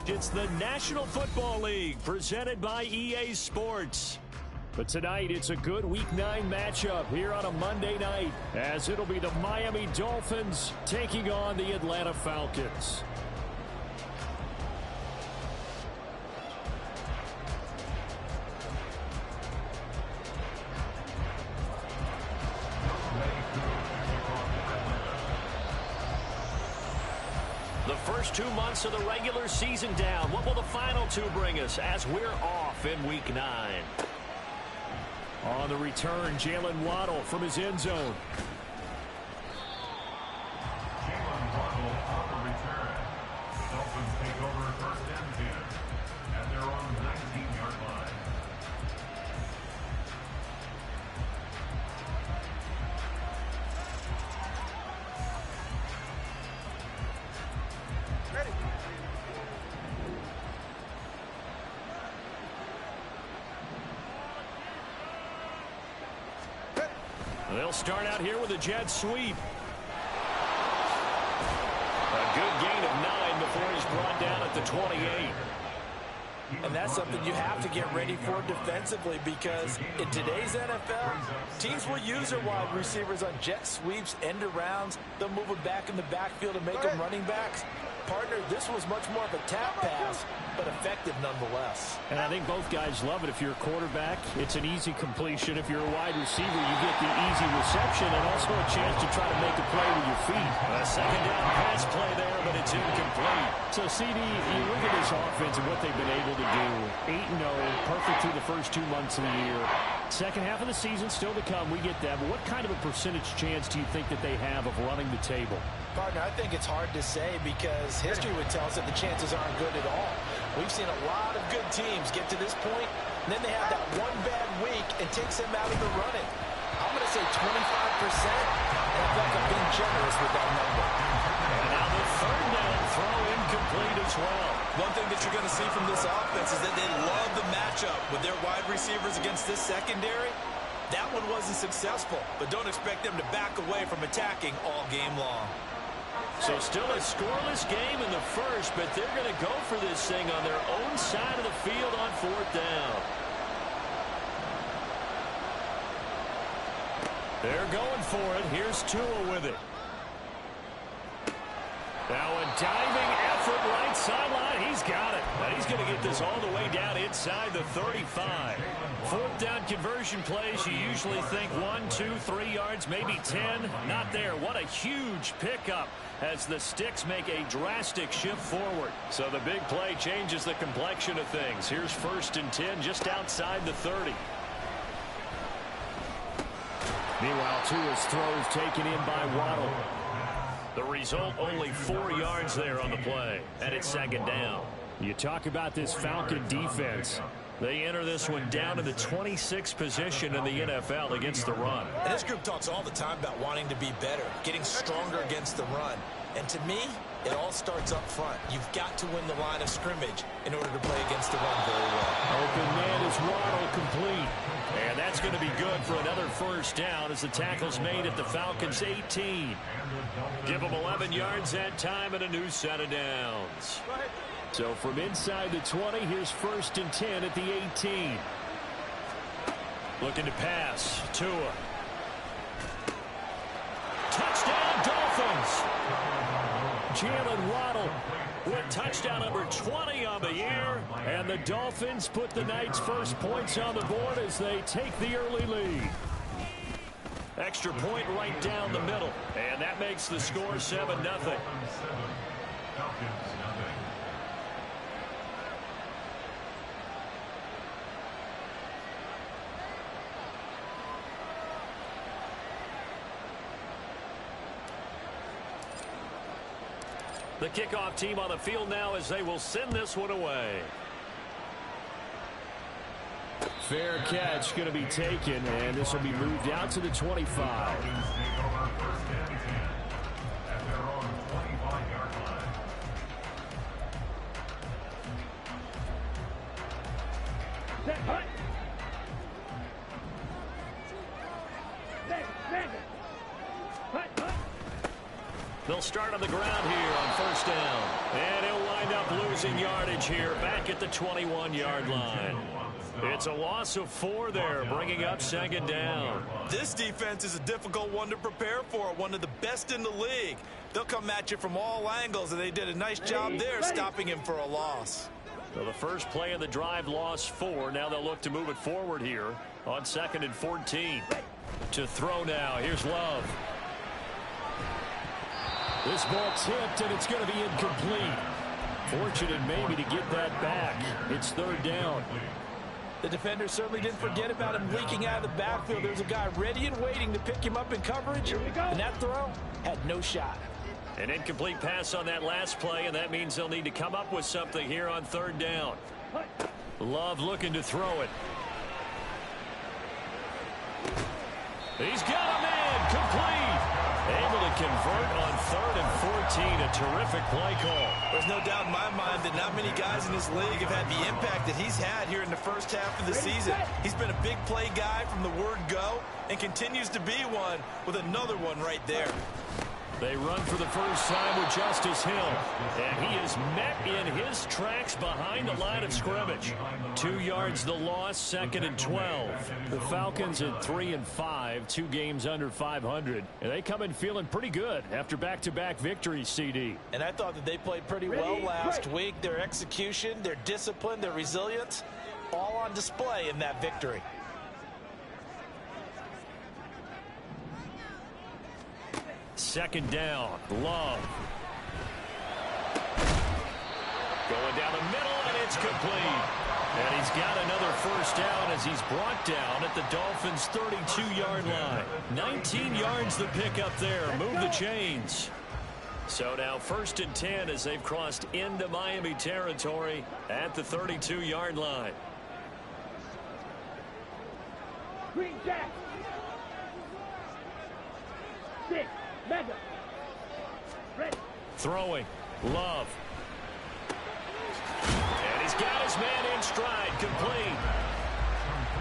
It's the National Football League presented by EA Sports. But tonight, it's a good Week 9 matchup here on a Monday night, as it'll be the Miami Dolphins taking on the Atlanta Falcons. The first 2 months of the regular season down. What will the final 2 bring us as we're off in Week 9? On the return, Jalen Waddle from his end zone. Jalen Waddle on the return. The Dolphins take over first and 10 at their own 19-yard line. They'll start out here with a jet sweep. A good gain of 9 before he's brought down at the 28. And that's something you have to get ready for defensively, because in today's NFL, teams will use their wide receivers on jet sweeps, end arounds. They'll move them back in the backfield and make them running backs. Partner, this was much more of a tap pass, but effective nonetheless. And I think both guys love it. If you're a quarterback, it's an easy completion. If you're a wide receiver, you get the easy reception and also a chance to try to make a play with your feet. A second down pass play there, but it's incomplete. So, CD, you look at this offense and what they've been able to do. 8-0, perfect through the first 2 months of the year. Second half of the season still to come. We get that. But what kind of a percentage chance do you think that they have of running the table? Partner, I think it's hard to say, because history would tell us that the chances aren't good at all. We've seen a lot of good teams get to this point, and then they have that one bad week and takes them out of the running. I'm going to say 25%, and I feel like I'm being generous with that number. And now the third down throw incomplete as well. One thing that you're going to see from this offense is that they love the matchup with their wide receivers against this secondary. That one wasn't successful, but don't expect them to back away from attacking all game long. So still a scoreless game in the first, but they're going to go for this thing on their own side of the field on 4th down. They're going for it. Here's Tua with it. Now a diving effort right sideline. He's got it. Now he's going to get this all the way down inside the 35. 4th down conversion plays, you usually think 1, 2, 3 yards, maybe 10. Not there. What a huge pickup as the Sticks make a drastic shift forward. So the big play changes the complexion of things. Here's 1st and 10 just outside the 30. Meanwhile, Tua's throws taken in by Waddle. The result, only 4 yards there on the play, and it's 2nd down. You talk about this Falcon defense. They enter this one down in the 26th position in the NFL against the run. And this group talks all the time about wanting to be better, getting stronger against the run. And to me, it all starts up front. You've got to win the line of scrimmage in order to play against the run very well. Open man is Waddle, complete. And that's going to be good for another 1st down as the tackle's made at the Falcons' 18. Give them 11 yards that time and a new set of downs. So from inside the 20, here's 1st and 10 at the 18. Looking to pass. Tua. Touchdown, Dolphins. Jalen Waddle with touchdown number 20 on the year. And the Dolphins put the night's first points on the board as they take the early lead. Extra point right down the middle. And that makes the score 7-0. The kickoff team on the field now as they will send this one away. Fair catch going to be taken, and this will be moved out to the 25. They'll start on the ground here on first down. And he'll wind up losing yardage here back at the 21-yard line. It's a loss of 4 there, bringing up second down. This defense is a difficult one to prepare for, one of the best in the league. They'll come at you from all angles, and they did a nice job there stopping him for a loss. So the first play of the drive lost 4. Now they'll look to move it forward here on 2nd and 14. To throw now. Here's Love. This ball tipped, and it's going to be incomplete. Fortunate maybe to get that back. It's 3rd down. The defender certainly didn't forget about him leaking out of the backfield. There's a guy ready and waiting to pick him up in coverage, and that throw had no shot. An incomplete pass on that last play, and that means they'll need to come up with something here on 3rd down. Love looking to throw it. He's got a man complete. Able to convert on 3rd and 14. A terrific play call. There's no doubt in my mind that not many guys in this league have had the impact that he's had here in the first half of the season. He's been a big play guy from the word go and continues to be one with another one right there. They run for the first time with Justice Hill, and he is met in his tracks behind the line of scrimmage. 2 yards the loss, 2nd and 12. The Falcons at 3-5, 2 games under 500, and they come in feeling pretty good after back-to-back victories, CD. And I thought that they played pretty well last week. Their execution, their discipline, their resilience, all on display in that victory. Second down, Love. Going down the middle, and it's complete. And he's got another first down as he's brought down at the Dolphins' 32-yard line. 19 yards the pickup there. Move the chains. So now 1st and 10 as they've crossed into Miami territory at the 32-yard line. Green Jack. 6. Mega. Ready. Throwing. Love. And he's got his man in stride. Complete.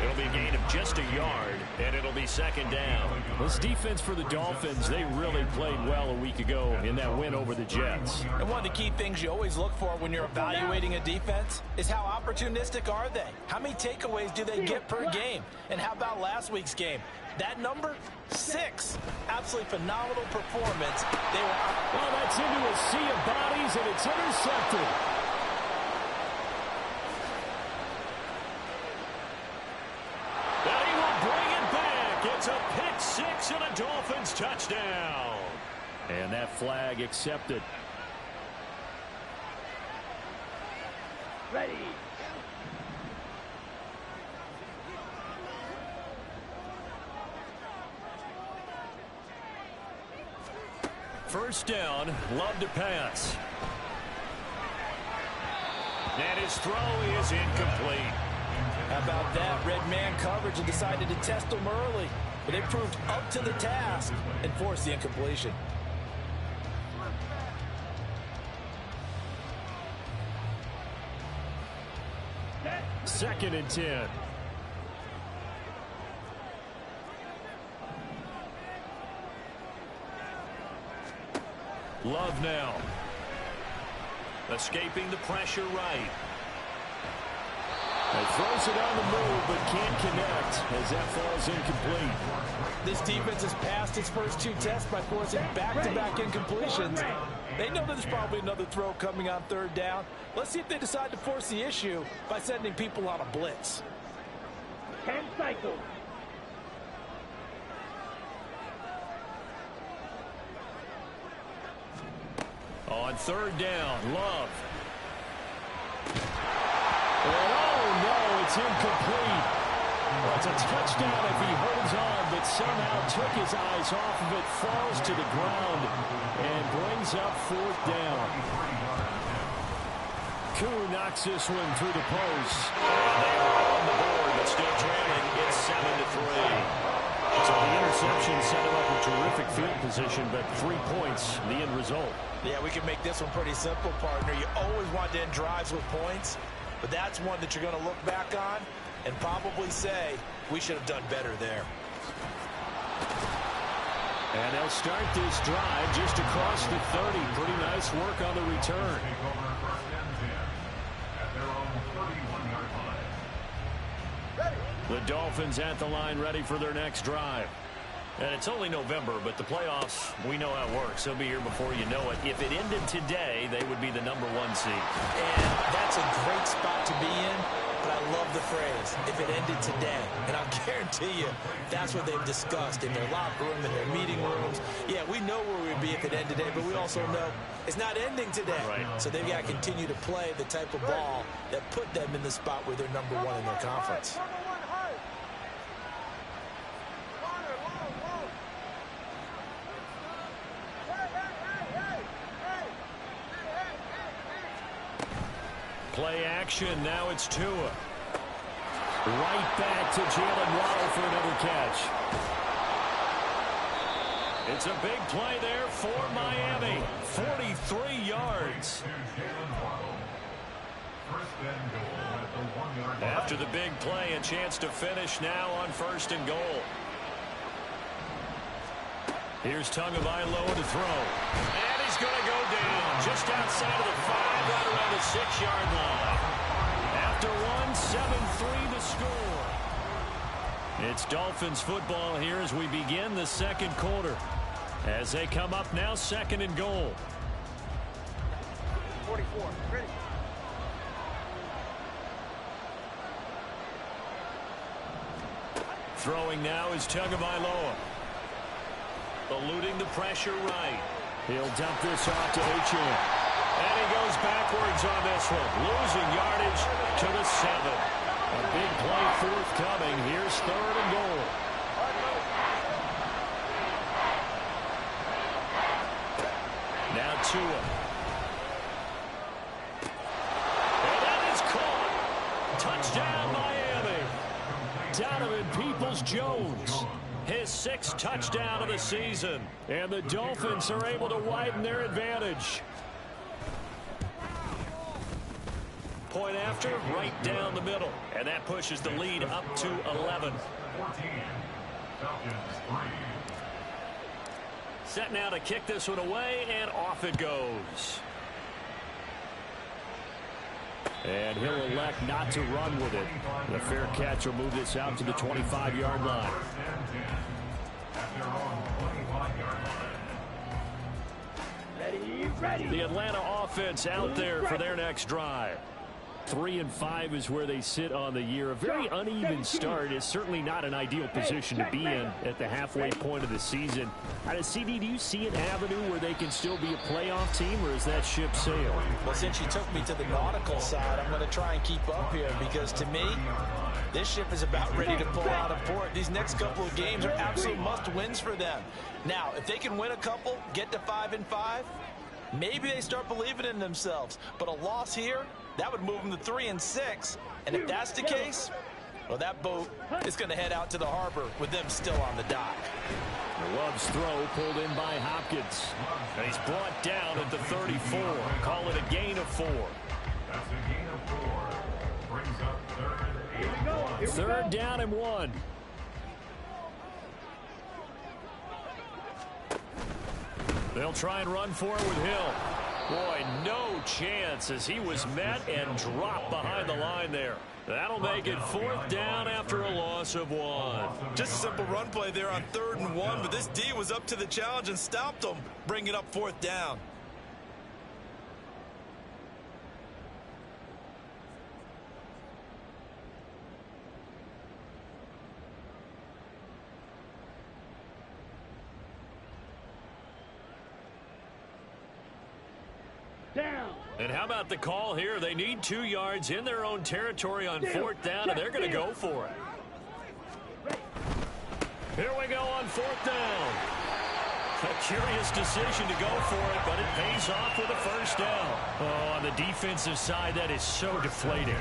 It'll be a gain of just a yard, and it'll be 2nd down. This defense for the Dolphins, they really played well a week ago in that win over the Jets. And one of the key things you always look for when you're evaluating a defense is how opportunistic are they? How many takeaways do they get per game? And how about last week's game? That number, 6. Absolutely phenomenal performance. They were well, that's into a sea of bodies, and it's intercepted. And he will bring it back. It's a pick 6 and a Dolphins touchdown. And that flag accepted. Ready. First down, Love to pass. And his throw is incomplete. How about that? Red man coverage and decided to test them early. But they proved up to the task and forced the incompletion. Second and 10. Love now. Escaping the pressure right. He throws it on the move, but can't connect as that falls incomplete. This defense has passed its first 2 tests by forcing back-to-back incompletions. They know that there's probably another throw coming on 3rd down. Let's see if they decide to force the issue by sending people on a blitz. 10 cycles. On 3rd down, Love. And oh no, it's incomplete. Well, it's a touchdown if he holds on, but somehow took his eyes off of it, falls to the ground, and brings up 4th down. Koo knocks this one through the post. And they are on the board, but still trailing. It's 7-3. So the interception set him up a terrific field position, but 3 points, the end result. Yeah, we can make this one pretty simple, partner. You always want to end drives with points, but that's one that you're going to look back on and probably say, we should have done better there. And they'll start this drive just across the 30. Pretty nice work on the return. Take over first and 10 at their own 31-yard line. The Dolphins at the line ready for their next drive. And it's only November, but the playoffs, we know how it works. They'll be here before you know it. If it ended today, they would be the #1 seed. And that's a great spot to be in, but I love the phrase, if it ended today. And I'll guarantee you, that's what they've discussed in their locker room, in their meeting rooms. Yeah, we know where we'd be if it ended today, but we also know it's not ending today. Right. So they've got to continue to play the type of ball that put them in the spot where they're #1 in their conference. Play action. Now it's Tua. Right back to Jalen Waddle for another catch. It's a big play there for Miami. 43 yards. After the big play, a chance to finish now on 1st and goal. Here's Tagovailoa to throw. And he's going to go down just outside of the 5, right around the 6-yard line. After one, 7-3 the score. It's Dolphins football here as we begin the second quarter. As they come up now, 2nd and goal. 44, ready. Throwing now is Tagovailoa. Eluding the pressure right. He'll dump this off to Achane. And he goes backwards on this one. Losing yardage to the 7. A big play forthcoming. Here's 3rd and goal. Now Tua. And that is caught. Touchdown Miami. Donovan Peoples-Jones. His 6th touchdown of the season. And the Dolphins are able to widen their advantage. Point after, right down the middle. And that pushes the lead up to 11. 14. Falcons 3. Set now to kick this one away, and off it goes. And he'll elect not to run with it. The fair catch will move this out to the 25-yard line. Ready. The Atlanta offense out there for their next drive. 3-5 is where they sit on the year. A very uneven start is certainly not an ideal position to be in at the halfway point of the season. CD, do you see an avenue where they can still be a playoff team, or is that ship sailed? Well, since you took me to the nautical side, I'm going to try and keep up here because, to me, this ship is about ready to pull out of port. These next couple of games are absolute must-wins for them. Now, if they can win a couple, get to 5-5, maybe they start believing in themselves. But a loss here, that would move them to 3-6. And if that's the case, well, that boat is going to head out to the harbor with them still on the dock. Love's throw pulled in by Hopkins. And he's brought down at the 34. Call it a gain of 4. That's a gain of 4. Brings up 3rd and 8. 3rd down and 1. They'll try and run for it with Hill. Boy, no chance as he was met and dropped behind the line there. That'll make it 4th down after a loss of 1. Just a simple run play there on 3rd and 1, but this D was up to the challenge and stopped them, bringing up 4th down. Down. And how about the call here? They need 2 yards in their own territory on 4th down, and they're going to go for it. Here we go on 4th down. A curious decision to go for it, but it pays off with a 1st down. Oh, on the defensive side, that is so deflating.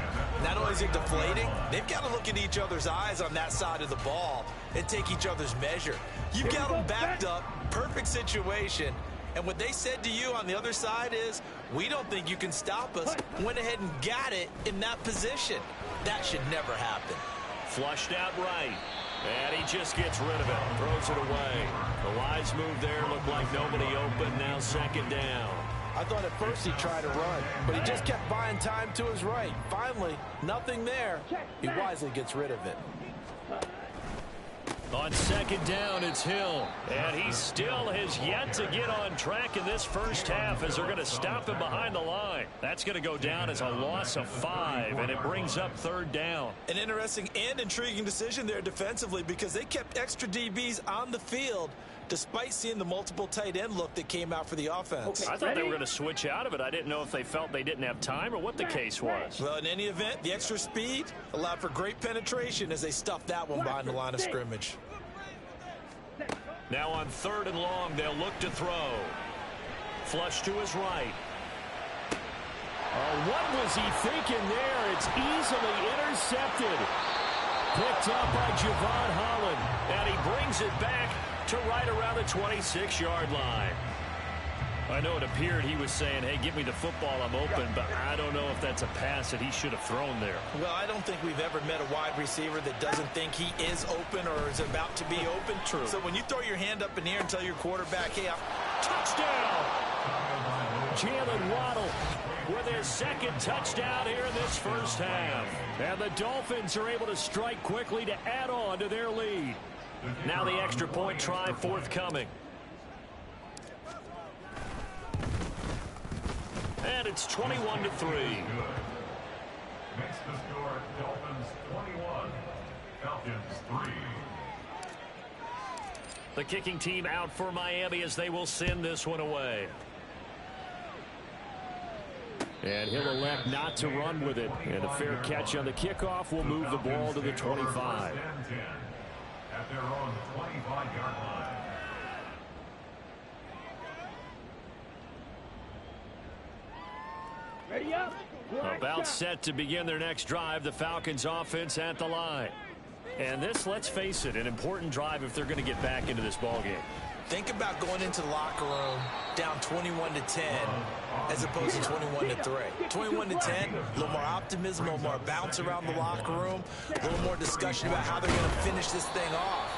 Not only is it deflating, they've got to look in each other's eyes on that side of the ball and take each other's measure. You've got them backed up, perfect situation. And what they said to you on the other side is, we don't think you can stop us. Went ahead and got it in that position. That should never happen. Flushed out right. And he just gets rid of it, throws it away. The wise move there, looked like nobody open, now second down. I thought at first he tried to run, but he just kept buying time to his right. Finally, nothing there. He wisely gets rid of it. On second down, it's Hill. And he still has yet to get on track in this first half as they're going to stop him behind the line. That's going to go down as a loss of 5, and it brings up third down. An interesting and intriguing decision there defensively because they kept extra DBs on the field despite seeing the multiple tight end look that came out for the offense. I thought they were going to switch out of it. I didn't know if they felt they didn't have time or what the case was. Well, in any event, the extra speed allowed for great penetration as they stuffed that one behind the line of scrimmage. Now on third and long, they'll look to throw. Flush to his right. Oh, what was he thinking there? It's easily intercepted. Picked up by Javon Holland. And he brings it back to right around the 26-yard line. I know it appeared he was saying, hey, give me the football, I'm open, but I don't know if that's a pass that he should have thrown there. Well, I don't think we've ever met a wide receiver that doesn't think he is open or is about to be open. True. So when you throw your hand up in the air and tell your quarterback, hey, touchdown! Jalen Waddle with his second touchdown here in this first half. And the Dolphins are able to strike quickly to add on to their lead. Now the extra point try forthcoming. And it's 21-3. Makes the score Dolphins 21, Falcons 3. The kicking team out for Miami as they will send this one away. And he'll elect not to run with it. And a fair catch on the kickoff will move the ball to the 25. At their own 25-yard line. Ready up. About set to begin their next drive. The Falcons offense at the line. And this, let's face it, an important drive if they're going to get back into this ballgame. think about going into the locker room down 21-10 as opposed to 21-3. 21-10, a little more optimism, a little more bounce around the locker room, a little more discussion about how they're going to finish this thing off.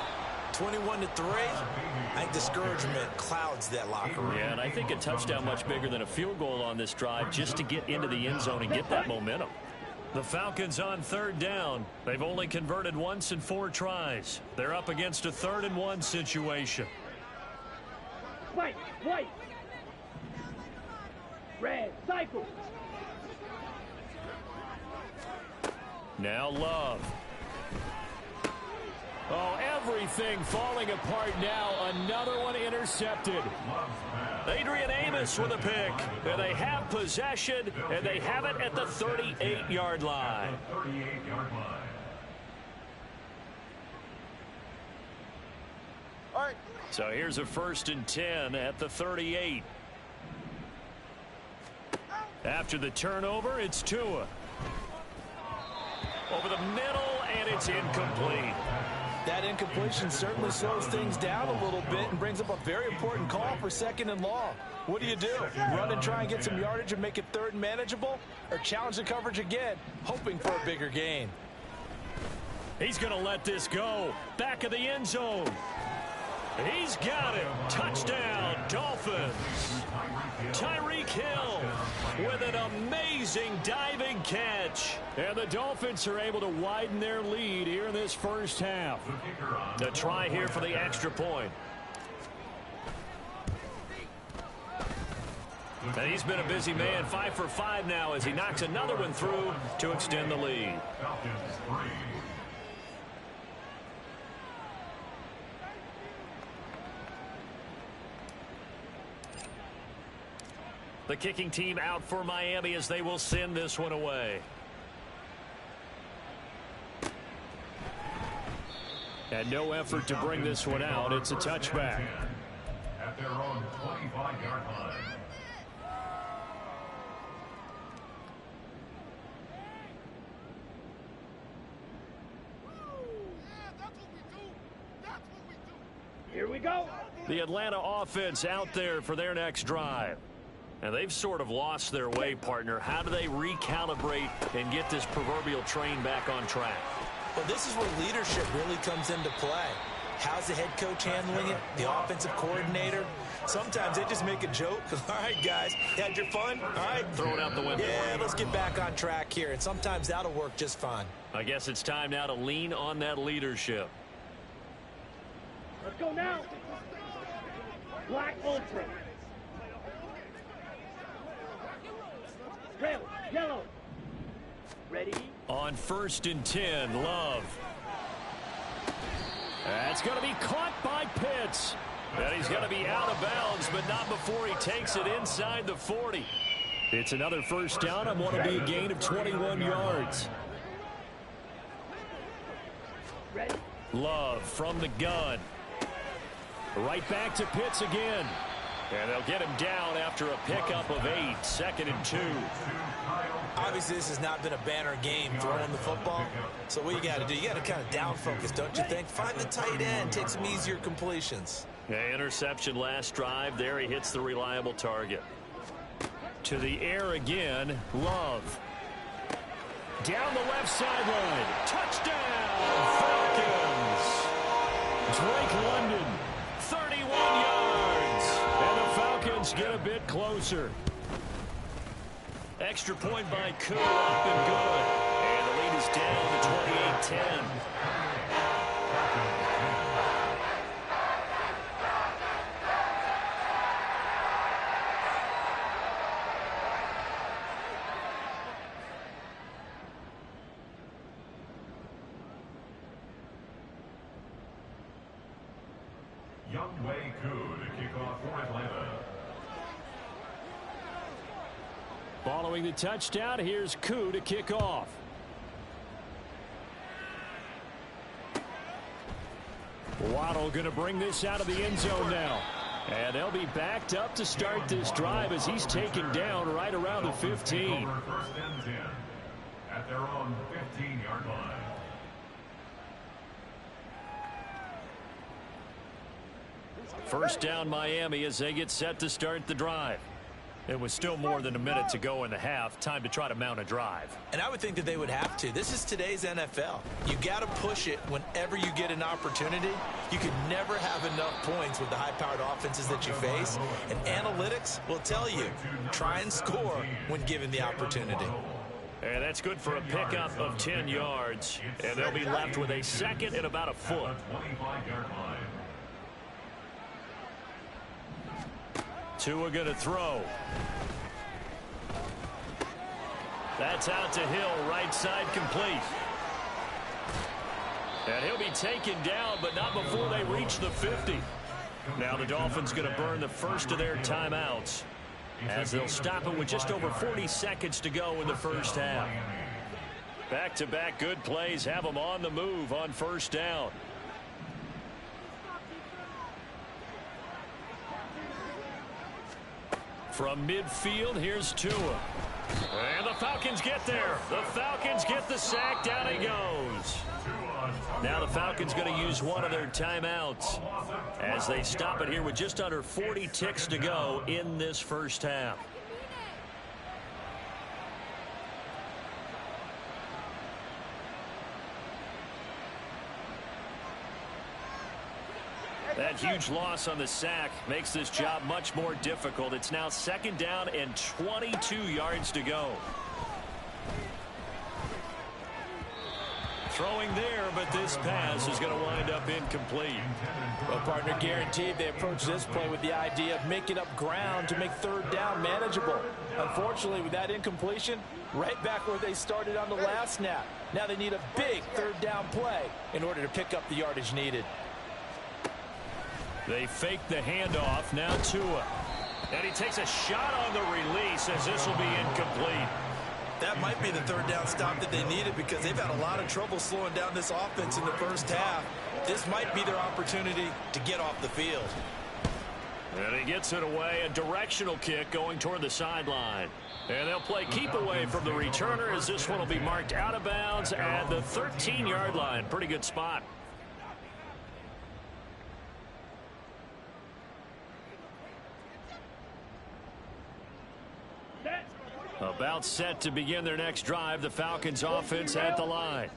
21-3, I think discouragement clouds that locker room. Yeah, and I think a touchdown much bigger than a field goal on this drive just to get into the end zone and get that momentum. The Falcons on third down. They've only converted once in 4 tries. They're up against a 3rd and 1 situation. White. Red, cycle. Now Love. Oh, everything falling apart now. Another one intercepted. Adrian Amos with a pick. And they have possession, and they have it at the 38-yard line. All right. So here's a 1st and 10 at the 38. After the turnover, it's Tua. Over the middle, and it's incomplete. That incompletion certainly slows things down a little bit and brings up a very important call for 2nd and long. What do? Run and try and get some yardage and make it 3rd and manageable? Or challenge the coverage again, hoping for a bigger gain? He's going to let this go. Back of the end zone. He's got it. Touchdown, Dolphins. Tyreek Hill with an amazing diving catch. And the Dolphins are able to widen their lead here in this first half. The try here for the extra point. And he's been a busy man, 5 for 5 now as he knocks another one through to extend the lead. The kicking team out for Miami as they will send this one away. And no effort to bring this one out. It's a touchback. At their own 25-yard line. Here we go. The Atlanta offense out there for their next drive. And they've sort of lost their way, partner. How do they recalibrate and get this proverbial train back on track? Well, this is where leadership really comes into play. How's the head coach handling it? The offensive coordinator? Sometimes they just make a joke. All right, guys, had your fun? All right. Throw it out the window. Yeah, let's get back on track here. And sometimes that'll work just fine. I guess it's time now to lean on that leadership. Let's go now. Black Ultra. Red, yellow. Ready? On 1st and 10, Love. That's going to be caught by Pitts. And he's going to be out of bounds, but not before he takes it inside the 40. It's another first down on what will be a gain of 21 yards. Ready? Love from the gun. Right back to Pitts again. And they'll get him down after a pickup of 8, 2nd and 2. Obviously, this has not been a banner game throwing the football. So what you got to do, you got to kind of down focus, don't you think? Find the tight end, take some easier completions. Yeah, interception last drive. There he hits the reliable target. To the air again, Love. Down the left sideline. Touchdown, Falcons. Drake London, 31 yards. And the Falcons get a bit closer. Extra point by Koo, up and good. And the lead is down to 28-10. Younghoe Koo to kick off for Atlanta. Following the touchdown, here's Koo to kick off. Waddle going to bring this out of the end zone now. And they'll be backed up to start this drive as he's taken down right around the 15. 1st and 10 at their own 15-yard line. First down Miami as they get set to start the drive. It was still more than a minute to go in the half. Time to try to mount a drive. And I would think that they would have to. This is today's NFL. You got to push it whenever you get an opportunity. You can never have enough points with the high-powered offenses that you face. And analytics will tell you, try and score when given the opportunity. And that's good for a pickup of 10 yards. And they'll be left with a second and about a foot. 25-yard line. Tua going to throw. That's out to Hill, right side complete. And he'll be taken down, but not before they reach the 50. Now the Dolphins going to burn the first of their timeouts as they'll stop it with just over 40 seconds to go in the first half. Back-to-back good plays have them on the move on first down. From midfield, here's Tua. And the Falcons get there. The Falcons get the sack. Down he goes. Now the Falcons going to use one of their timeouts as they stop it here with just under 40 ticks to go in this first half. That huge loss on the sack makes this job much more difficult. It's now 2nd down and 22 yards to go. Throwing there, but this pass is going to wind up incomplete. Well, partner, guaranteed they approach this play with the idea of making up ground to make 3rd down manageable. Unfortunately, with that incompletion, right back where they started on the last snap. Now they need a big 3rd down play in order to pick up the yardage needed. They fake the handoff. Now Tua. And he takes a shot on the release as this will be incomplete. That might be the 3rd down stop that they needed because they've had a lot of trouble slowing down this offense in the first half. This might be their opportunity to get off the field. And he gets it away. A directional kick going toward the sideline. And they'll play keep away from the returner as this one will be marked out of bounds at the 13-yard line. Pretty good spot. About set to begin their next drive. The Falcons offense at the line.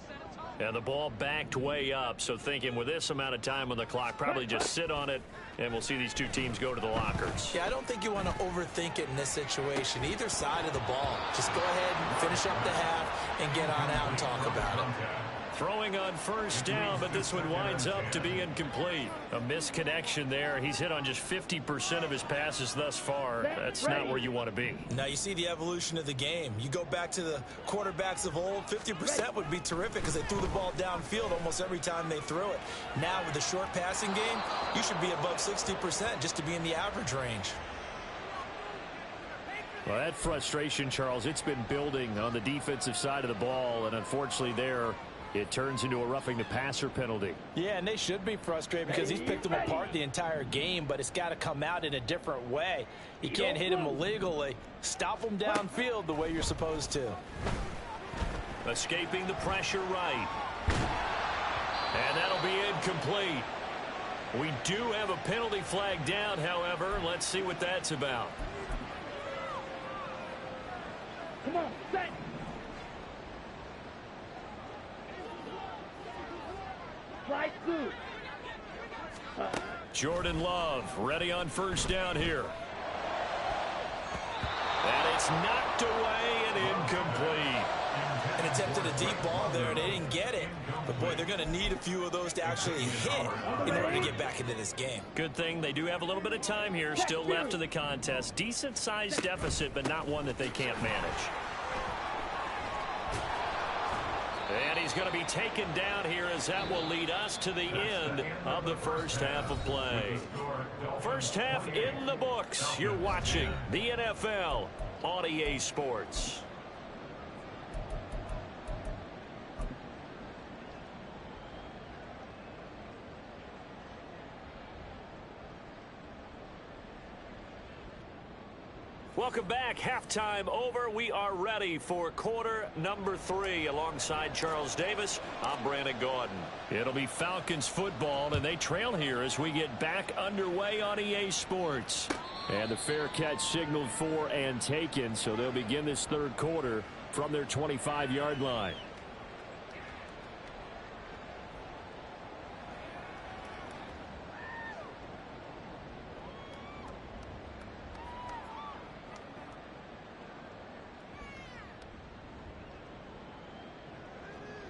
And the ball backed way up, so thinking with this amount of time on the clock, probably just sit on it, and we'll see these two teams go to the lockers. Yeah, I don't think you want to overthink it in this situation. Either side of the ball. Just go ahead and finish up the half and get on out and talk about it. Throwing on first down, but this one winds up to be incomplete. A misconnection there. He's hit on just 50% of his passes thus far. That's not where you want to be. Now you see the evolution of the game. You go back to the quarterbacks of old, 50% would be terrific because they threw the ball downfield almost every time they threw it. Now with the short passing game, you should be above 60% just to be in the average range. Well, that frustration, Charles, it's been building on the defensive side of the ball, and unfortunately there, it turns into a roughing the passer penalty. Yeah, and they should be frustrated because he's picked them apart the entire game, but it's got to come out in a different way. You can't hit him illegally. Stop him downfield the way you're supposed to. Escaping the pressure right. And that'll be incomplete. We do have a penalty flag down, however. Let's see what that's about. Come on, set. Slide through. Jordan Love ready on first down here. And it's knocked away and incomplete. And attempted a deep ball there. They didn't get it. But, boy, they're going to need a few of those to actually hit in order to get back into this game. Good thing they do have a little bit of time here still left in the contest. Decent-sized deficit, but not one that they can't manage. And he's going to be taken down here as that will lead us to the end of the first half of play. First half in the books. You're watching the NFL on EA Sports. Welcome back. Halftime over. We are ready for quarter number 3. Alongside Charles Davis, I'm Brandon Gaudin. It'll be Falcons football, and they trail here as we get back underway on EA Sports. And the fair catch signaled for and taken, so they'll begin this third quarter from their 25-yard line.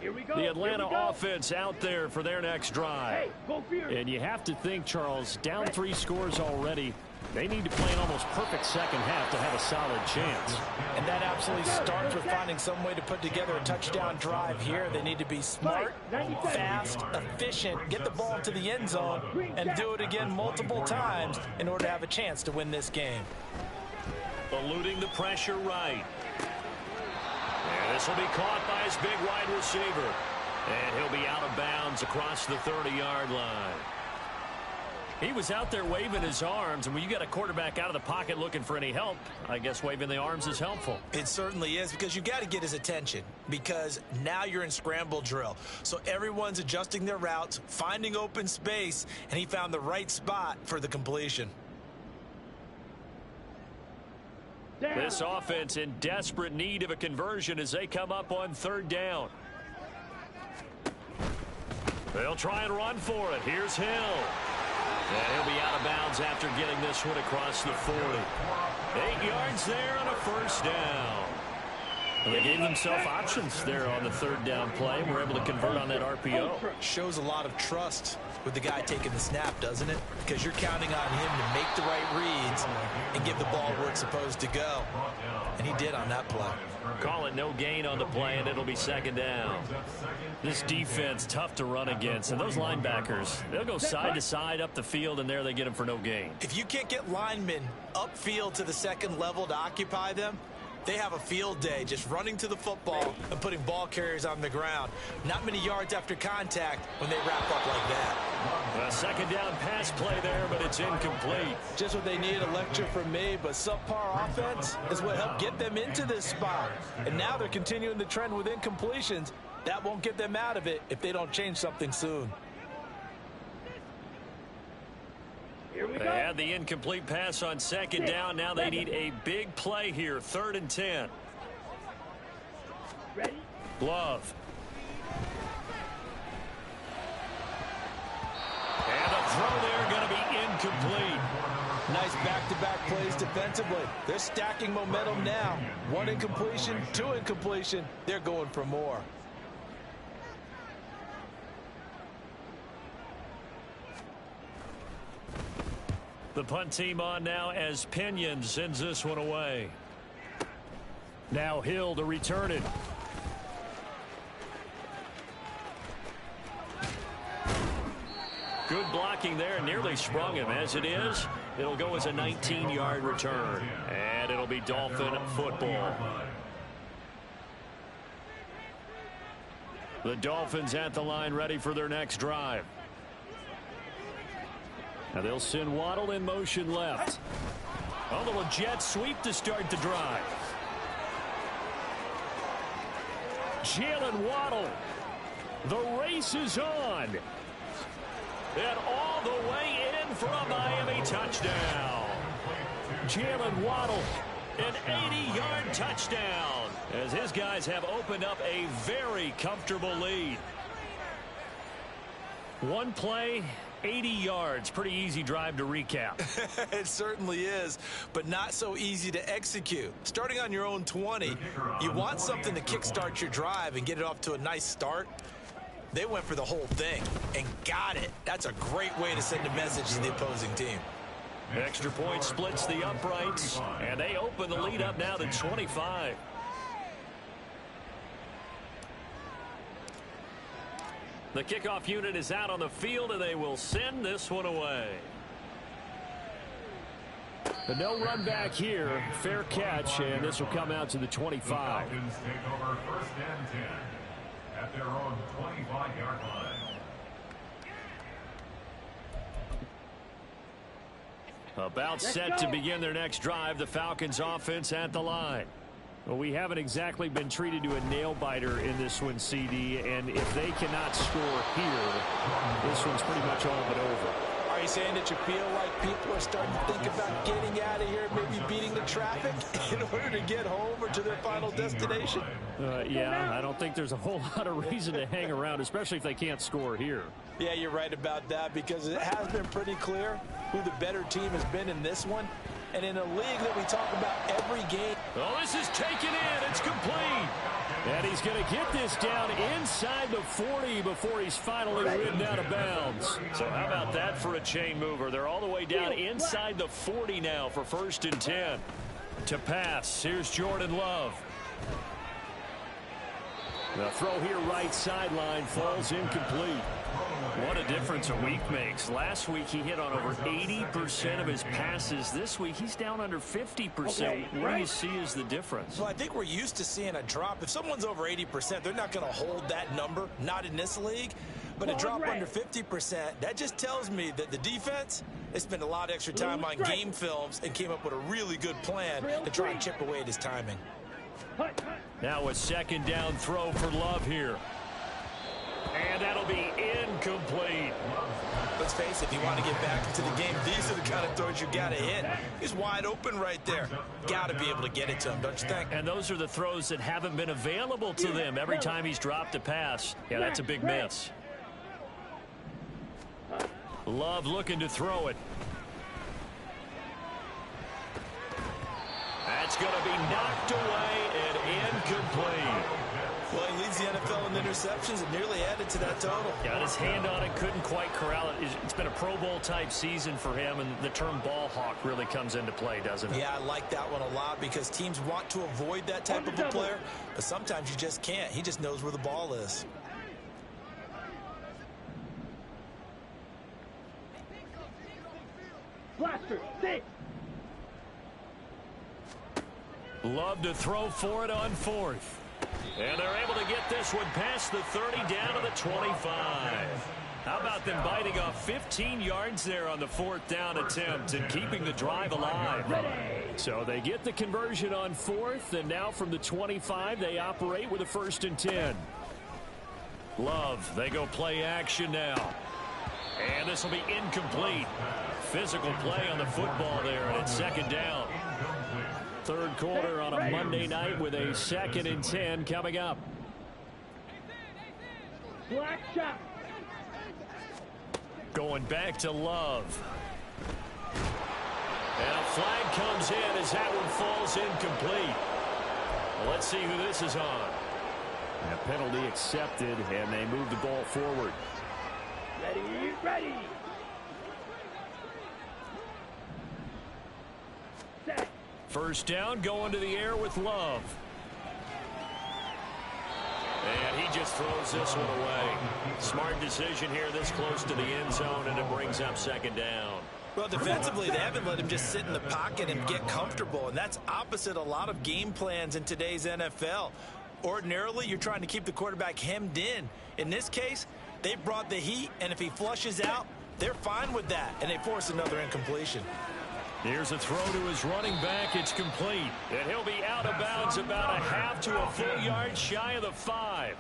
Here we go. The Atlanta offense out there for their next drive. Hey, go Fear. And you have to think, Charles, down 3 scores already. They need to play an almost perfect second half to have a solid chance. And that absolutely starts with finding some way to put together a touchdown drive here. They need to be smart, fast, efficient, get the ball to the end zone, and do it again multiple times in order to have a chance to win this game. Eluding the pressure right. And this will be caught by his big wide receiver. And he'll be out of bounds across the 30-yard line. He was out there waving his arms, and when you got a quarterback out of the pocket looking for any help, I guess waving the arms is helpful. It certainly is, because you got to get his attention, because now you're in scramble drill. So everyone's adjusting their routes, finding open space, and he found the right spot for the completion. This offense in desperate need of a conversion as they come up on third down. They'll try and run for it. Here's Hill. And he'll be out of bounds after getting this one across the 40. 8 yards there on a first down. And they gave themselves options there on the third down play. We're able to convert on that RPO. Shows a lot of trust with the guy taking the snap, doesn't it? Because you're counting on him to make the right reads and give the ball where it's supposed to go. And he did on that play. Call it no gain on the play, and it'll be second down. This defense, tough to run against. And those linebackers, they'll go side to side up the field, and there they get them for no gain. If you can't get linemen upfield to the second level to occupy them, they have a field day just running to the football and putting ball carriers on the ground. Not many yards after contact when they wrap up like that. A second down pass play there, but it's incomplete. Just what they need, a lecture from me, but subpar offense is what helped get them into this spot. And now they're continuing the trend with incompletions. That won't get them out of it if they don't change something soon. They had the incomplete pass on second down. Now they need a big play here. 3rd and 10. Ready? Love. incomplete. Nice back-to-back plays defensively. They're stacking momentum now. 1 incompletion, 2 incompletion. They're going for more. The punt team on now as Pinion sends this one away. Now Hill to return it. Good blocking there, nearly sprung him. As it is, it'll go as a 19-yard return. And it'll be Dolphin football. The Dolphins at the line ready for their next drive. Now they'll send Waddle in motion left. A little jet sweep to start the drive. Jalen Waddle. The race is on. And all the way in for a Miami touchdown. Jalen Waddle, an 80-yard touchdown, as his guys have opened up a very comfortable lead. One play, 80 yards. Pretty easy drive to recap. It certainly is, but not so easy to execute. Starting on your own 20, you want something to kickstart your drive and get it off to a nice start. They went for the whole thing and got it. That's a great way to send a message to the opposing team. Extra point splits the uprights, and they open the lead up now to 25. The kickoff unit is out on the field, and they will send this one away. The no run back here. Fair catch, and this will come out to the 25. The Falcons take over 1st and 10 at their own 25-yard line. About set to begin their next drive. The Falcons offense at the line. Well, we haven't exactly been treated to a nail-biter in this one, CD, and if they cannot score here, this one's pretty much all but over. Are you saying that you feel like people are starting to think about getting out of here, maybe beating the traffic in order to get home or to their final destination? Yeah, I don't think there's a whole lot of reason to hang around, especially if they can't score here. Yeah, you're right about that, because it has been pretty clear who the better team has been in this one. And in a league that we talk about every game. Oh, this is taken in. It's complete. And he's going to get this down inside the 40 before he's finally ridden out of bounds. So how about that for a chain mover? They're all the way down inside the 40 now for 1st and 10. To pass, here's Jordan Love. The throw here right sideline falls incomplete. What a difference a week makes. Last week he hit on over 80% of his passes. This week he's down under 50%. What do you see as the difference? Well, I think we're used to seeing a drop. If someone's over 80%, they're not going to hold that number, not in this league. But a drop under 50%, that just tells me that the defense, they spent a lot of extra time on game films and came up with a really good plan to try and chip away at his timing. Now a 2nd down throw for Love here. And that'll be incomplete. Let's face it, if you want to get back into the game, these are the kind of throws you got to hit. He's wide open right there. Got to be able to get it to him, don't you think? And those are the throws that haven't been available to them every time he's dropped a pass. Yeah, that's a big miss. Love looking to throw it. That's going to be knocked away and incomplete. Well, he leads the NFL in interceptions and nearly added to that total. Got his hand on it, couldn't quite corral it. It's been a Pro Bowl type season for him, and the term ball hawk really comes into play, doesn't it? Yeah, I like that one a lot because teams want to avoid that type of a player, but sometimes you just can't. He just knows where the ball is. Blaster, 6. Love to throw for it on 4th. And they're able to get this one past the 30 down to the 25. How about them biting off 15 yards there on the 4th down attempt and keeping the drive alive? So they get the conversion on 4th, and now from the 25 they operate with a 1st and 10. Love, they go play action now. And this will be incomplete. Physical play on the football there, and it's 2nd down. 3rd quarter on a Monday night with a 2nd and 10 coming up. Black shot. Going back to Love. And a flag comes in as that one falls incomplete. Well, let's see who this is on. And a penalty accepted, and they move the ball forward. Ready, ready. Set. First down, going to the air with Love. And he just throws this one away. Smart decision here this close to the end zone, and it brings up second down. Well, defensively, they haven't let him just sit in the pocket and get comfortable, and that's opposite a lot of game plans in today's NFL. Ordinarily, you're trying to keep the quarterback hemmed in. In this case, they brought the heat, and if he flushes out, they're fine with that, and they force another incompletion. Here's a throw to his running back. It's complete. And he'll be out of bounds about a half to a full yard shy of the 5.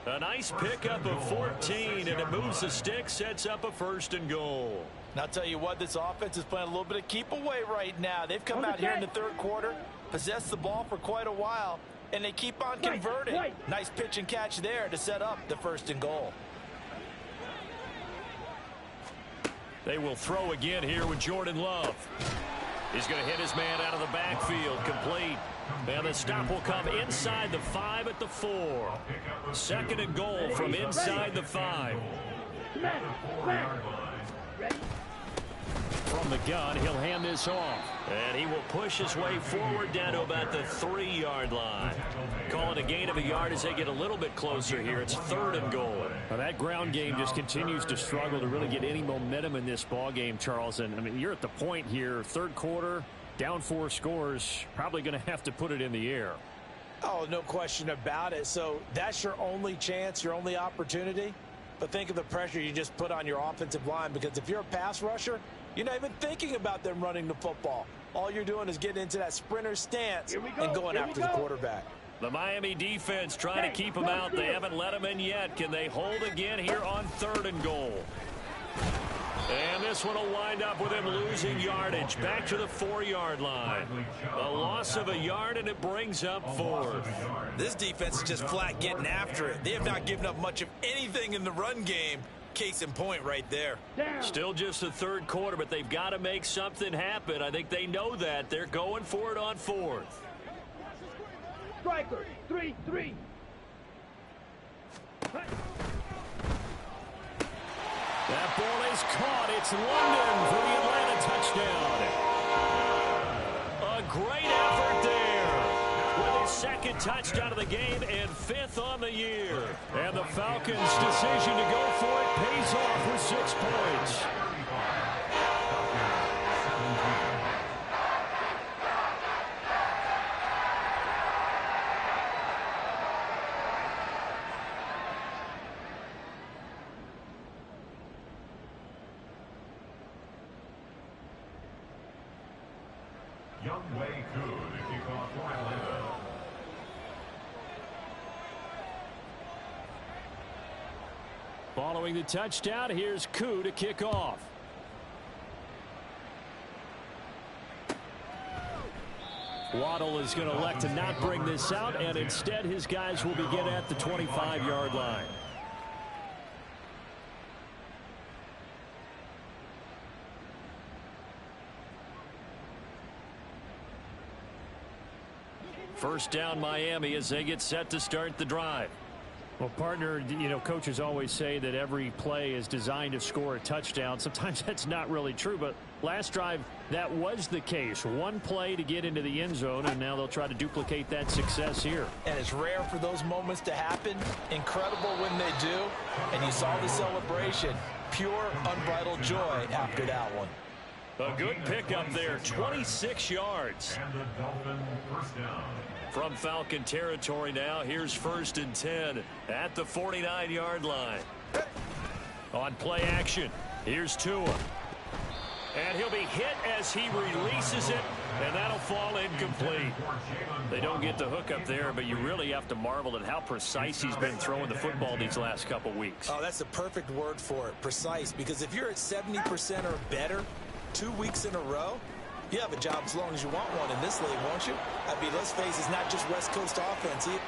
A nice pickup of 14, and it moves the stick, sets up a first and goal. And I'll tell you what, this offense is playing a little bit of keep away right now. They've come out here in the third quarter, possessed the ball for quite a while, and they keep on converting. Nice pitch and catch there to set up the first and goal. They will throw again here with Jordan Love. He's going to hit his man out of the backfield. Complete. And the stop will come inside the 5 at the 4. Second and goal from inside the 5. From the gun, he'll hand this off. And he will push his way forward down to about the 3-yard line. Call it a gain of a yard as they get a little bit closer here. It's third and goal. Well, that ground game just continues to struggle to really get any momentum in this ball game, Charles. And I mean, you're at the point here, third quarter, down 4 scores, probably going to have to put it in the air. Oh, no question about it. So that's your only chance, your only opportunity. But think of the pressure you just put on your offensive line, because if you're a pass rusher, you're not even thinking about them running the football. All you're doing is getting into that sprinter stance and going after the quarterback. The Miami defense trying to keep him out. They haven't let him in yet. Can they hold again here on third and goal? And this one will wind up with him losing yardage. Back to the 4-yard line. A loss of a yard, and it brings up fourth. This defense is just flat getting after it. They have not given up much of anything in the run game. Case in point right there. Still just the third quarter, but they've got to make something happen. I think they know that. They're going for it on fourth. Striker, 3-3. That ball is caught. It's London for the Atlanta touchdown. A great effort there with his second touchdown of the game and 5th on the year. And the Falcons' decision to go for it pays off with 6 points. Young Wei Koo to kick off for Atlanta. Following the touchdown, here's Koo to kick off. Waddle is going to elect to not bring this out, and instead his guys will begin at the 25-yard line. First down Miami as they get set to start the drive. Well, partner, you know, coaches always say that every play is designed to score a touchdown. Sometimes that's not really true, but last drive, that was the case. One play to get into the end zone, and now they'll try to duplicate that success here. And it's rare for those moments to happen. Incredible when they do. And you saw the celebration. Pure, unbridled joy after that one. A good pickup there, 26 yards. And the Dolphin first down. From Falcon territory now, here's 1st and 10 at the 49-yard line. On play action, here's Tua. And he'll be hit as he releases it, and that'll fall incomplete. They don't get the hook up there, but you really have to marvel at how precise he's been throwing the football these last couple weeks. Oh, that's the perfect word for it, precise, because if you're at 70% or better 2 weeks in a row, you have a job as long as you want one in this league, won't you? I mean, let's face it, it's not just West Coast offense. And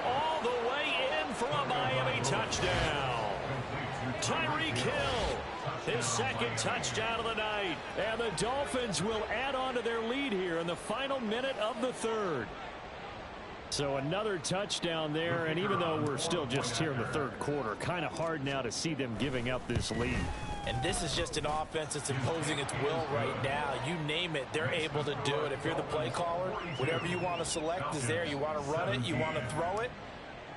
all the way in for a Miami touchdown. Tyreek Hill, his second touchdown of the night. And the Dolphins will add on to their lead here in the final minute of the third. So another touchdown there, and even though we're still just here in the third quarter, kind of hard now to see them giving up this lead. And this is just an offense that's imposing its will right now. You name it, they're able to do it. If you're the play caller, whatever you want to select is there. You want to run it, you want to throw it.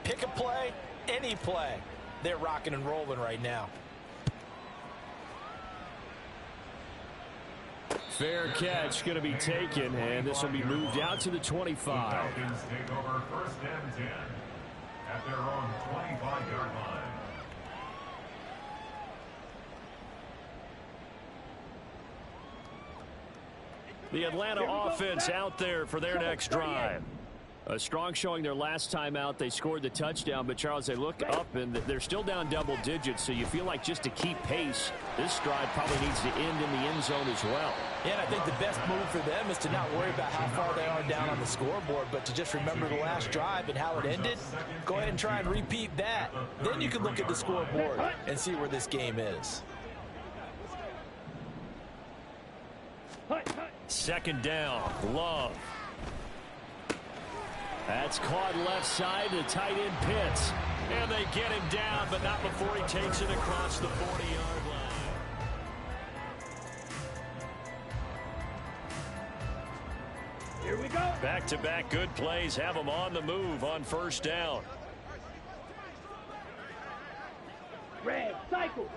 Pick a play, any play. They're rocking and rolling right now. Fair catch going to be taken, and this will be moved out to the 25. Falcons take over first and 10 at their own 25-yard line. The Atlanta offense out there for their next drive. A strong showing their last time out. They scored the touchdown, but Charles, they look up and they're still down double digits, so you feel like just to keep pace, this drive probably needs to end in the end zone as well. Yeah, and I think the best move for them is to not worry about how far they are down on the scoreboard, but to just remember the last drive and how it ended. Go ahead and try and repeat that. Then you can look at the scoreboard and see where this game is. Second down, Love. That's caught left side to tight end Pitts. And they get him down, but not before he takes it across the 40-yard line. Here we go. Back-to-back good plays have them on the move on first down. Red, cycle.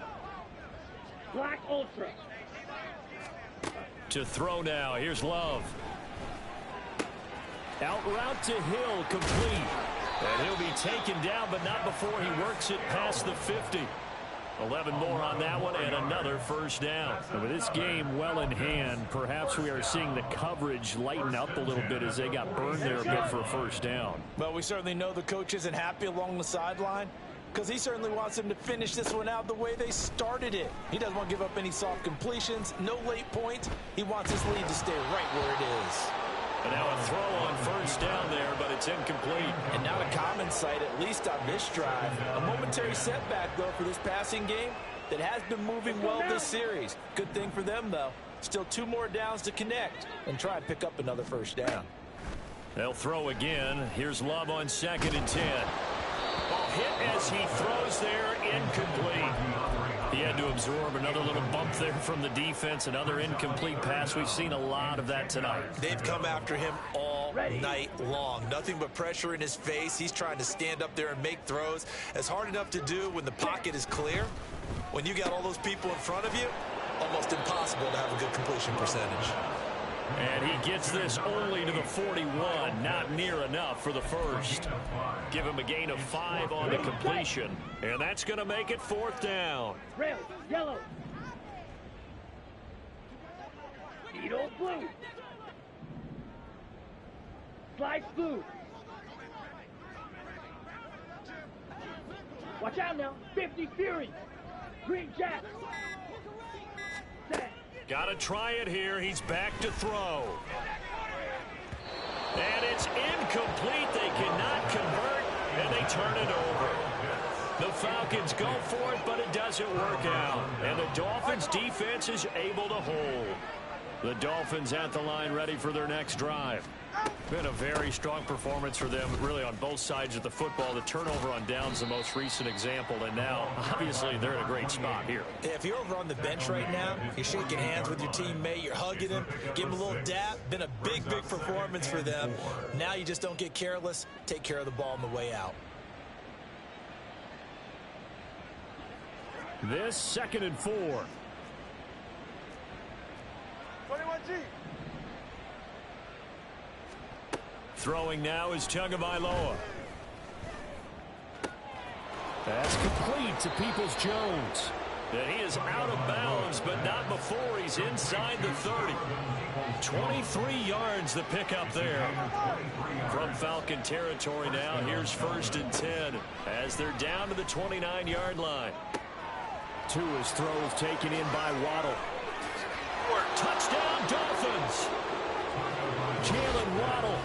Black, ultra. To throw now. Here's Love. Out route to Hill, complete. And he'll be taken down, but not before he works it past the 50. 11 more on that one, and another first down. And with this game well in hand, perhaps we are seeing the coverage lighten up a little bit as they got burned there a bit for a first down. Well, we certainly know the coach isn't happy along the sideline because he certainly wants them to finish this one out the way they started it. He doesn't want to give up any soft completions, no late points. He wants his lead to stay right where it is. And now a throw on first down there, but it's incomplete. And not a common sight, at least on this drive. A momentary setback, though, for this passing game that has been moving well this series. Good thing for them, though. Still 2 more downs to connect and try and pick up another first down. They'll throw again. Here's Love on 2nd and 10. Ball hit as he throws there, incomplete. He had to absorb another little bump there from the defense, another incomplete pass. We've seen a lot of that tonight. They've come after him all night long. Nothing but pressure in his face. He's trying to stand up there and make throws. It's hard enough to do when the pocket is clear. When you got all those people in front of you, almost impossible to have a good completion percentage. And he gets this only to the 41. Not near enough for the first. Give him a gain of 5 on the completion. And that's going to make it 4th down. Red, yellow. Needle, blue. Slice, blue. Watch out now. 50 Fury. Green Jack. Set. Got to try it here. He's back to throw. And it's incomplete. They cannot convert, and they turn it over. The Falcons go for it, but it doesn't work out. And the Dolphins' defense is able to hold. The Dolphins at the line ready for their next drive. Been a very strong performance for them, really, on both sides of the football. The turnover on downs, the most recent example, and now, obviously, they're in a great spot here. If you're over on the bench right now, you're shaking hands with your teammate, you're hugging him, give him a little dap. Been a big, big performance for them. Now you just don't get careless. Take care of the ball on the way out. This 2nd and 4. 21G. Throwing now is Tagovailoa. That's complete to Peoples-Jones. And he is out of bounds, but not before he's inside the 30. 23 yards the pickup there. From Falcon territory now, here's 1st and 10 as they're down to the 29-yard line. Tua's throw is taken in by Waddle. Touchdown, Dolphins! Jalen Waddle,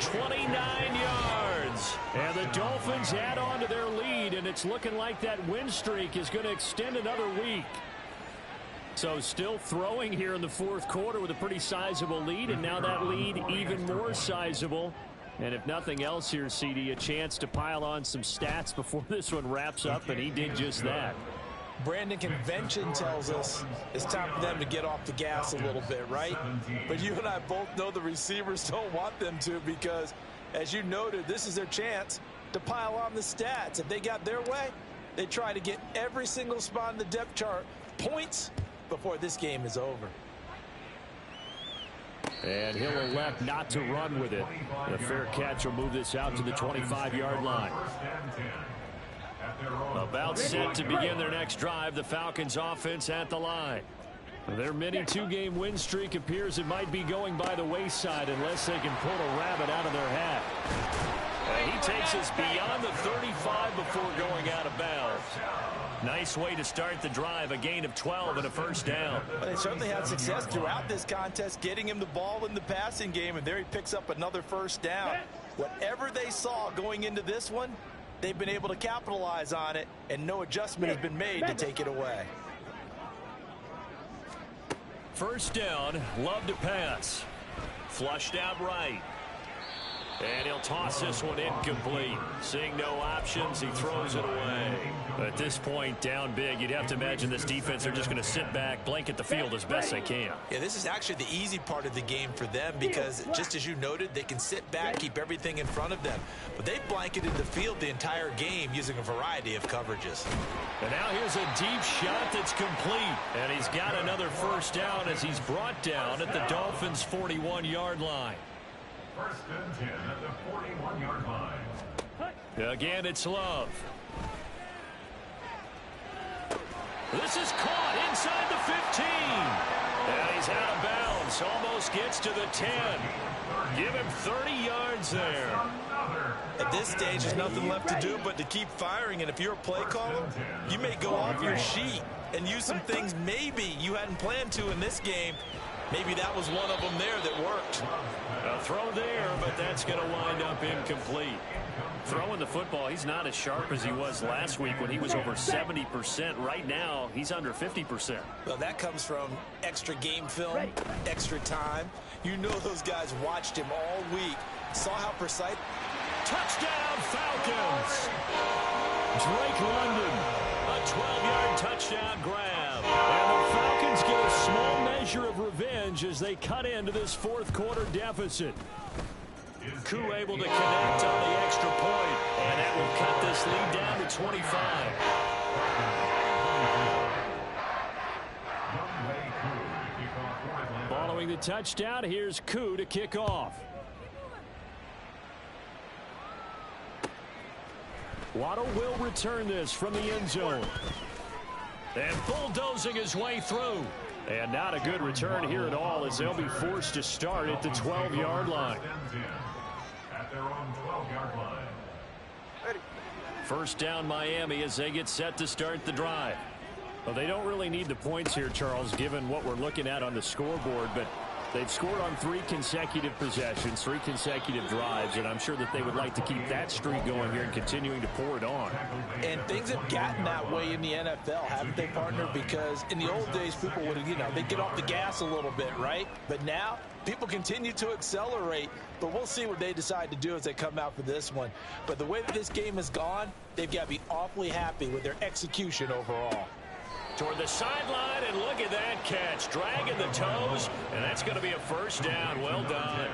29 yards. downs. And the Dolphins add on to their lead, and it's looking like that win streak is going to extend another week. So still throwing here in the fourth quarter with a pretty sizable lead, and now that lead even more sizable. And if nothing else here, CD, a chance to pile on some stats before this one wraps up, and he did just that. Brandon, convention tells us it's time for them to get off the gas a little bit, right? But you and I both know the receivers don't want them to, because, as you noted, this is their chance to pile on the stats. If they got their way, they try to get every single spot in the depth chart points before this game is over. And he'll elect not to run with it. The fair catch will move this out to the 25-yard line. About set to begin their next drive, the Falcons offense at the line. Their mini two-game win streak appears it might be going by the wayside unless they can pull a rabbit out of their hat. He takes us beyond the 35 before going out of bounds. Nice way to start the drive, a gain of 12 and a first down. Well, they certainly had success throughout this contest, getting him the ball in the passing game, and there he picks up another first down. Whatever they saw going into this one, they've been able to capitalize on it, and no adjustment has been made to take it away. First down, Love to pass. Flushed out right. And he'll toss this one incomplete. Seeing no options, he throws it away. At this point, down big, you'd have to imagine this defense, they're just going to sit back, blanket the field as best they can. Yeah, this is actually the easy part of the game for them because, just as you noted, they can sit back, keep everything in front of them. But they've blanketed the field the entire game using a variety of coverages. And now here's a deep shot that's complete. And he's got another first down as he's brought down at the Dolphins' 41-yard line. First and 10 at the 41-yard line. Again, it's Love. This is caught inside the 15. And he's out of bounds. Almost gets to the 10. Give him 30 yards there. At this stage, there's nothing left to do but to keep firing. And if you're a play caller, you may go off your sheet and use some things maybe you hadn't planned to in this game. Maybe that was one of them there that worked. A throw there, but that's going to wind up incomplete. Throwing the football, he's not as sharp as he was last week when he was over 70%. Right now, he's under 50%. Well, that comes from extra game film, extra time. You know those guys watched him all week, saw how precise. Touchdown, Falcons! Drake London, a 12-yard touchdown grab. And the Falcons get a small measure of revenge as they cut into this fourth quarter deficit. Koo able to connect on the extra point, and that will cut this lead down to 25. Following the touchdown, here's Koo to kick off. Waddle will return this from the end zone. And bulldozing his way through. And not a good return here at all as they'll be forced to start at the 12-yard line. At their own 12-yard line. First down Miami as they get set to start the drive. Well, they don't really need the points here, Charles, given what we're looking at on the scoreboard, but they've scored on 3 consecutive possessions, 3 consecutive drives, and I'm sure that they would like to keep that streak going here and continuing to pour it on. And things have gotten that way in the NFL, haven't they, partner? Because in the old days, people would, they'd get off the gas a little bit, right? But now, people continue to accelerate, but we'll see what they decide to do as they come out for this one. But the way that this game has gone, they've got to be awfully happy with their execution overall. Toward the sideline, and look at that catch. Dragging the toes, and that's going to be a first down. Well done.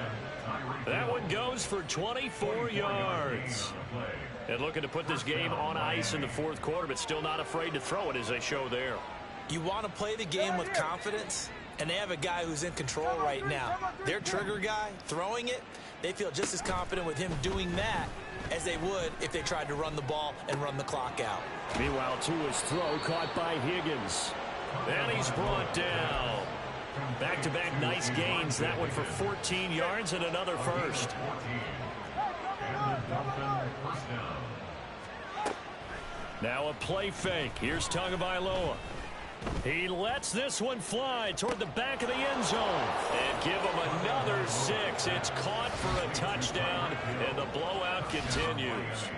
That one goes for 24 yards. And looking to put this game on ice in the fourth quarter, but still not afraid to throw it as they show there. You want to play the game with confidence, and they have a guy who's in control right now. Their trigger guy, throwing it, they feel just as confident with him doing that as they would if they tried to run the ball and run the clock out. Meanwhile, Tua's throw caught by Higgins. And he's brought down. Back-to-back nice gains. That one for 14 yards and another first. Now a play fake. Here's Tagovailoa. He lets this one fly toward the back of the end zone. And give him another 6. It's caught for a touchdown, and the blowout continues.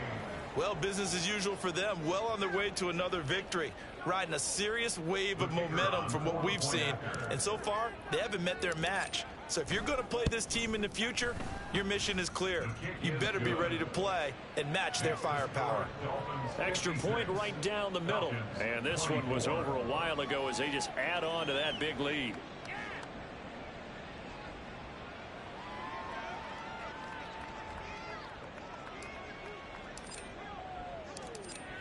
Well, business as usual for them. Well on their way to another victory. Riding a serious wave of momentum from what we've seen. And so far, they haven't met their match. So if you're going to play this team in the future, your mission is clear. You better be ready to play and match their firepower. Extra point right down the middle. And this one was over a while ago as they just add on to that big lead.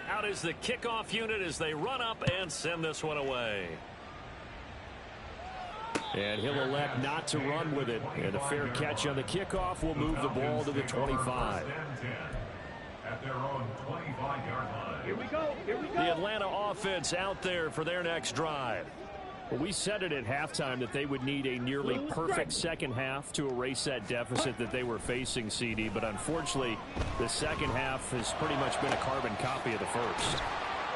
Out is the kickoff unit as they run up and send this one away. And he'll elect not to run with it. And a fair catch on the kickoff will move the ball to the 25. At their own 25-yard line. Here we go. Here we go. The Atlanta offense out there for their next drive. Well, we said it at halftime that they would need a nearly perfect second half to erase that deficit that they were facing, CD. But unfortunately, the second half has pretty much been a carbon copy of the first.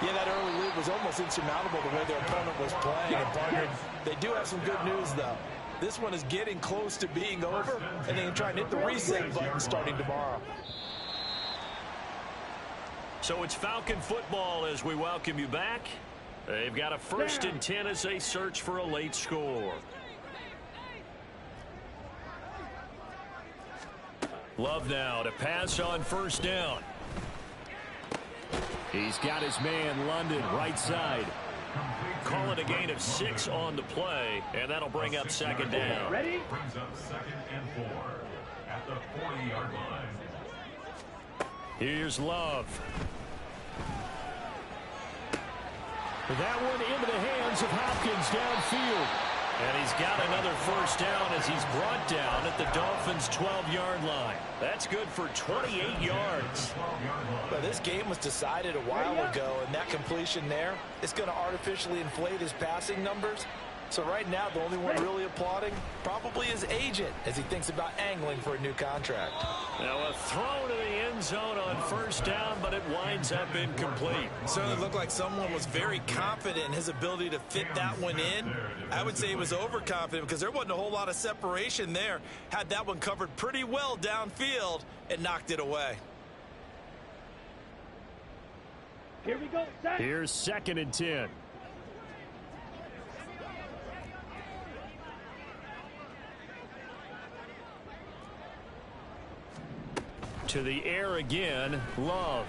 Yeah, that early lead was almost insurmountable the way their opponent was playing. And partner, they do have some good news, though. This one is getting close to being over, and they can try and hit the reset button starting tomorrow. So it's Falcon football as we welcome you back. They've got a 1st and 10 as they search for a late score. Love now to pass on 1st down. He's got his man London right side. Call it a gain of 6 on the play, and that'll bring up 2nd down. Ready? Brings up 2nd and 4 at the 40-yard line. Here's Love. That one into the hands of Hopkins downfield. And he's got another 1st down as he's brought down at the Dolphins' 12-yard line. That's good for 28 yards. But this game was decided a while ago, and that completion there is going to artificially inflate his passing numbers. So right now, the only one really applauding probably his agent as he thinks about angling for a new contract. Now a throw to the end zone on 1st down, but it winds up incomplete. Certainly looked like someone was very confident in his ability to fit that one in. I would say he was overconfident because there wasn't a whole lot of separation there. Had that one covered pretty well downfield and knocked it away. Here we go. Set. Here's 2nd and 10. To the air again, Love.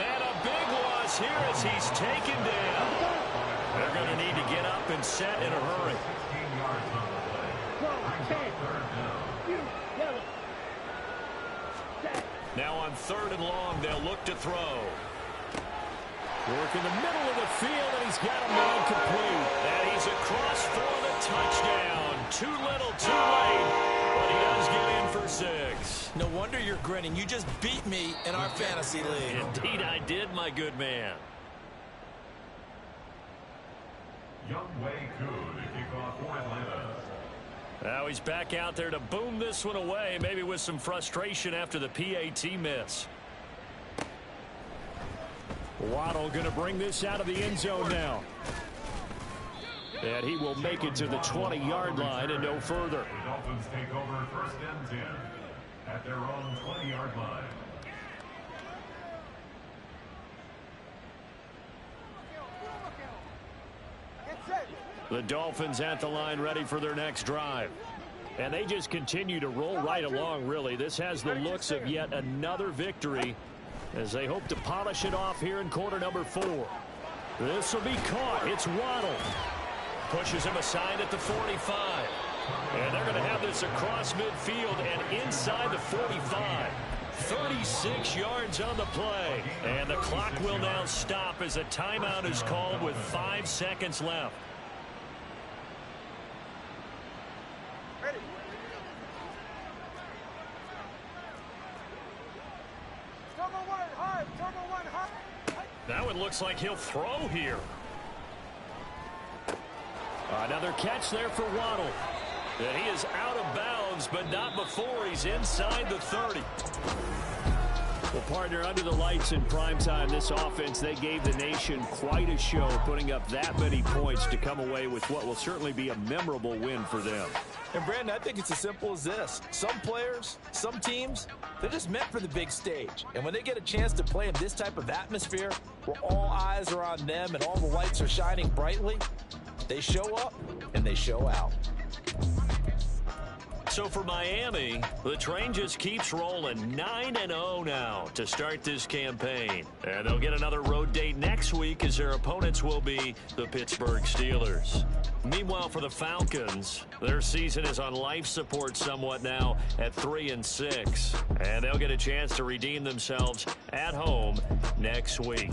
And a big loss here as he's taken down. They're going to need to get up and set in a hurry. 16 yards on the play. Now on 3rd and long, they'll look to throw. Work in the middle of the field, and he's got a man complete. And he's across for the touchdown. Too little, too late, but he does get in for 6. No wonder you're grinning. You just beat me in our fantasy league. Indeed I did, my good man. Younghoe Koo to kick off for Atlanta. Now he's back out there to boom this one away, maybe with some frustration after the PAT miss. Waddle going to bring this out of the end zone now. And he will make it to the 20-yard line and no further. The Dolphins take over 1st and 10 at their own 20-yard line. The Dolphins at the line ready for their next drive. And they just continue to roll right along, really. This has the looks of yet another victory as they hope to polish it off here in quarter number 4. This will be caught. It's Waddle. Pushes him aside at the 45. And they're going to have this across midfield and inside the 45. 36 yards on the play. And the clock will now stop as a timeout is called with 5 seconds left. Now it looks like he'll throw here. Another catch there for Waddle. And he is out of bounds, but not before he's inside the 30. Well, partner, under the lights in primetime, this offense, they gave the nation quite a show, putting up that many points to come away with what will certainly be a memorable win for them. And, Brandon, I think it's as simple as this. Some players, some teams, they're just meant for the big stage. And when they get a chance to play in this type of atmosphere, where all eyes are on them and all the lights are shining brightly, they show up and they show out. So for Miami, the train just keeps rolling 9-0 now to start this campaign. And they'll get another road date next week as their opponents will be the Pittsburgh Steelers. Meanwhile, for the Falcons, their season is on life support somewhat now at 3-6. And they'll get a chance to redeem themselves at home next week.